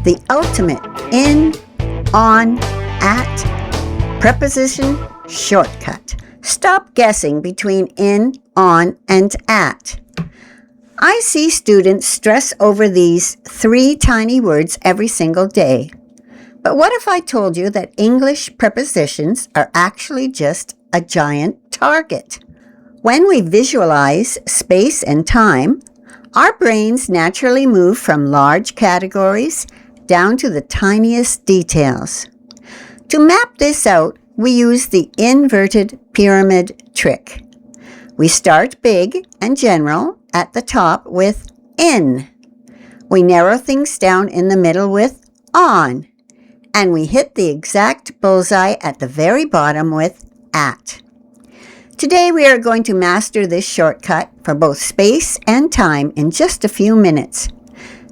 the ultimate in, on, at preposition shortcut. Stop guessing between in, on, and at. I see students stress over these 3 tiny words every single day. But what if I told you that English prepositions are actually just a giant target? When we visualize space and time, our brains naturally move from large categories down to the tiniest details. To map this out, we use the inverted pyramid trick. We start big and general at the top with in. We narrow things down in the middle with on. And we hit the exact bullseye at the very bottom with at. Today we are going to master this shortcut for both space and time in just a few minutes.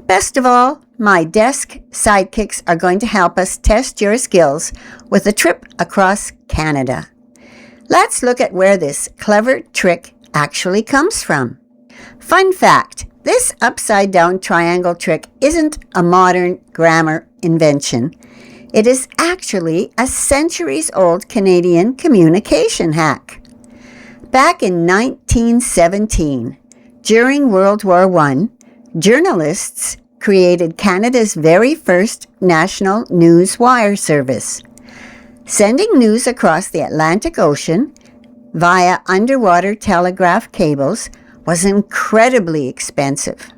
Best of all, my desk sidekicks are going to help us test your skills with a trip across Canada. Let's look at where this clever trick actually comes from. Fun fact, this upside-down triangle trick isn't a modern grammar invention. It is actually a centuries-old Canadian communication hack. Back in 1917, during World War I, journalists created Canada's very first national news wire service. Sending news across the Atlantic Ocean via underwater telegraph cables was incredibly expensive,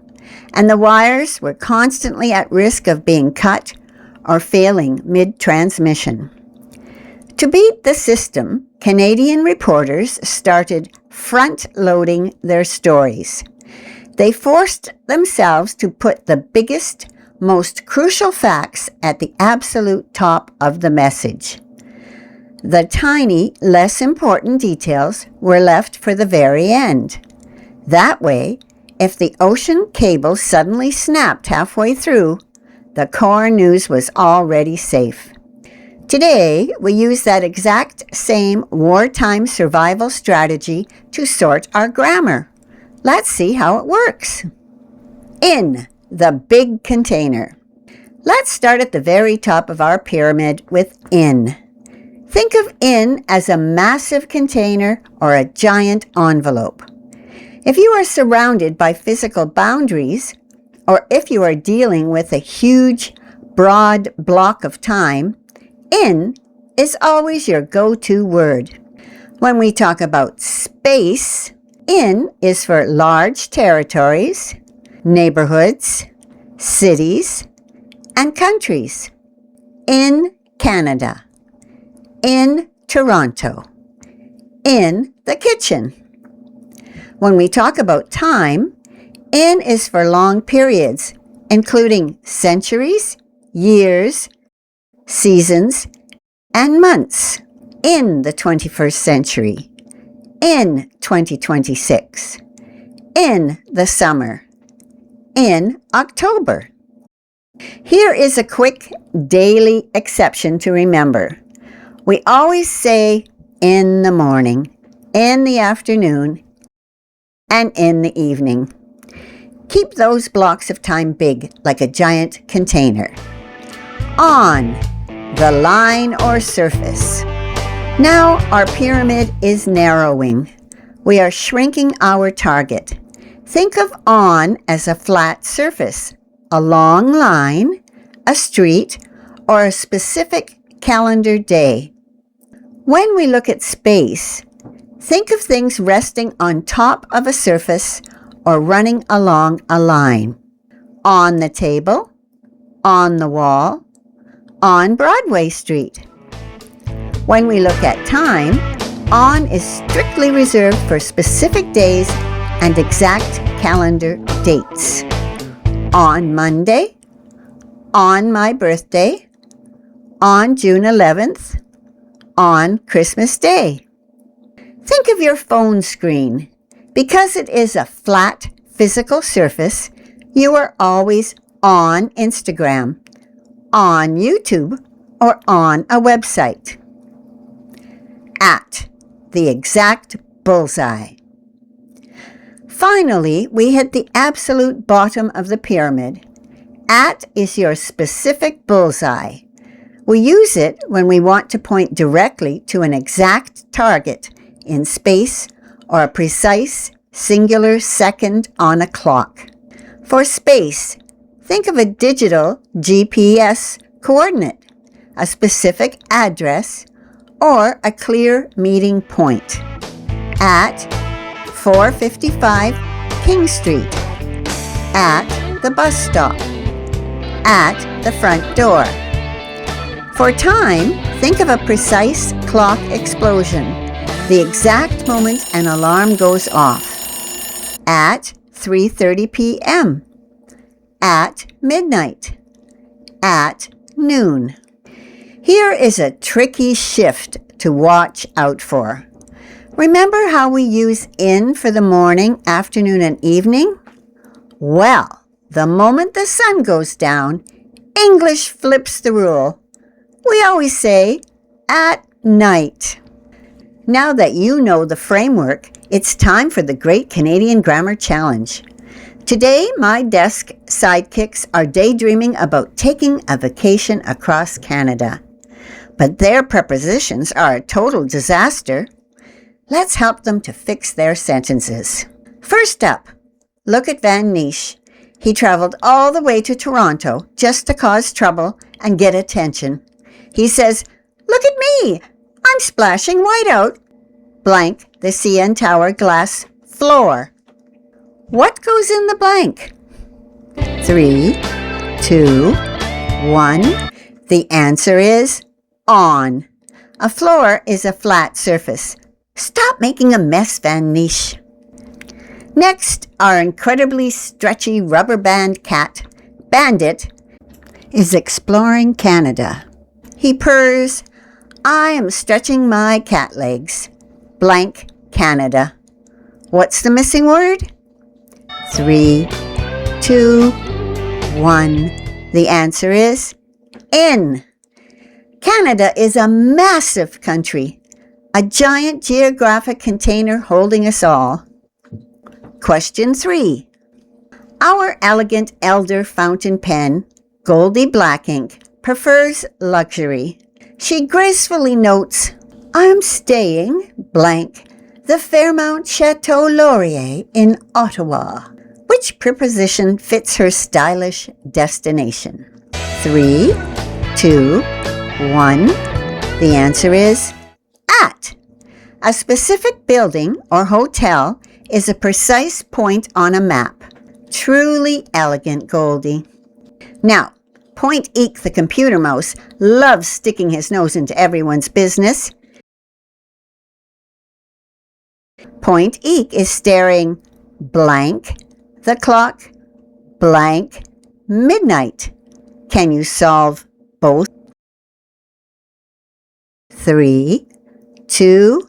and the wires were constantly at risk of being cut or failing mid-transmission. To beat the system, Canadian reporters started front-loading their stories. They forced themselves to put the biggest, most crucial facts at the absolute top of the message. The tiny, less important details were left for the very end. That way, if the ocean cable suddenly snapped halfway through, the core news was already safe. Today, we use that exact same wartime survival strategy to sort our grammar. Let's see how it works. In, the big container. Let's start at the very top of our pyramid with in. Think of in as a massive container or a giant envelope. If you are surrounded by physical boundaries, or if you are dealing with a huge, broad block of time, in is always your go-to word. When we talk about space, in is for large territories, neighborhoods, cities, and countries. In Canada, in Toronto, in the kitchen. When we talk about time, in is for long periods, including centuries, years, seasons, and months. In the 21st century, in 2026, in the summer, in October. Here is a quick daily exception to remember. We always say in the morning, in the afternoon, and in the evening. Keep those blocks of time big, like a giant container. On, the line or surface. Now our pyramid is narrowing. We are shrinking our target. Think of on as a flat surface, a long line, a street, or a specific calendar day. When we look at space, think of things resting on top of a surface or running along a line. On the table, on the wall, on Broadway Street. When we look at time, on is strictly reserved for specific days and exact calendar dates. On Monday, on my birthday, on June 11th, on Christmas Day. Think of your phone screen. Because it is a flat physical surface, you are always on Instagram, on YouTube, or on a website. At, the exact bullseye. Finally, we hit the absolute bottom of the pyramid. At is your specific bullseye. We use it when we want to point directly to an exact target in space or a precise singular second on a clock. For space, think of a digital GPS coordinate, a specific address, or a clear meeting point. At 455 King Street. At the bus stop. At the front door. For time, think of a precise clock explosion, the exact moment an alarm goes off. At 3:30 p.m. At midnight. At noon. Here is a tricky shift to watch out for. Remember how we use in for the morning, afternoon, and evening? Well, the moment the sun goes down, English flips the rule. We always say, at night. Now that you know the framework, it's time for the Great Canadian Grammar Challenge. Today, my desk sidekicks are daydreaming about taking a vacation across Canada. But their prepositions are a total disaster. Let's help them to fix their sentences. First up, look at Van Nish. He traveled all the way to Toronto just to cause trouble and get attention. He says, "Look at me! I'm splashing white out." Blank the CN Tower glass floor. What goes in the blank? 3, 2, 1. The answer is on. A floor is a flat surface. Stop making a mess, Van Nish. Next, our incredibly stretchy rubber band cat, Bandit, is exploring Canada. He purrs, "I am stretching my cat legs." Blank Canada. What's the missing word? 3, 2, 1. The answer is in. Canada is a massive country, a giant geographic container holding us all. Question 3. Our elegant elder fountain pen, Goldie Black Ink, prefers luxury. She gracefully notes, "I'm staying, blank, the Fairmount Chateau Laurier in Ottawa." Which preposition fits her stylish destination? 3, 2, 1. The answer is at. A specific building or hotel is a precise point on a map. Truly elegant, Goldie. Now, Point Eek the computer mouse loves sticking his nose into everyone's business. Point Eek is staring blank the clock, blank midnight. Can you solve both? 3, 2,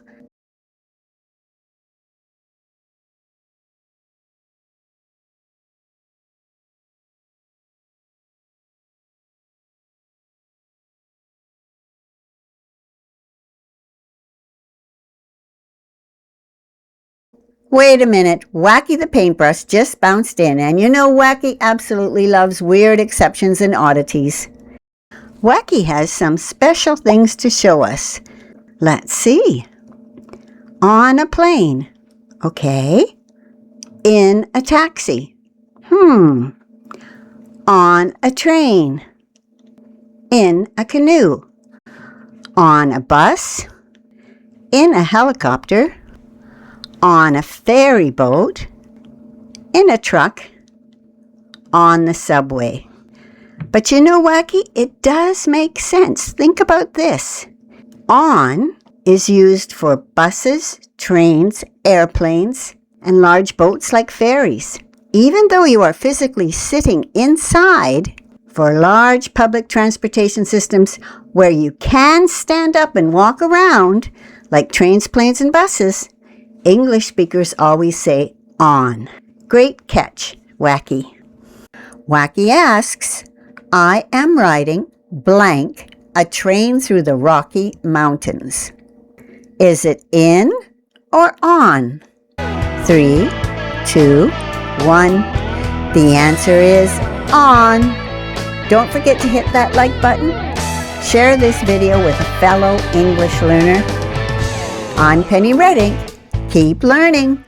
Wait a minute, Wacky the paintbrush just bounced in, and you know Wacky absolutely loves weird exceptions and oddities. Wacky has some special things to show us. Let's see. On a plane. Okay. In a taxi. On a train. In a canoe. On a bus. In a helicopter. On a ferry boat, in a truck, on the subway. But you know, Wacky, it does make sense. Think about this. On is used for buses, trains, airplanes, and large boats like ferries. Even though you are physically sitting inside, for large public transportation systems where you can stand up and walk around, like trains, planes, and buses, English speakers always say on. Great catch, Wacky. Wacky asks, "I am riding blank a train through the Rocky Mountains. Is it in or on?" 3, 2, 1. The answer is on. Don't forget to hit that like button. Share this video with a fellow English learner. I'm Penny Redding. Keep learning.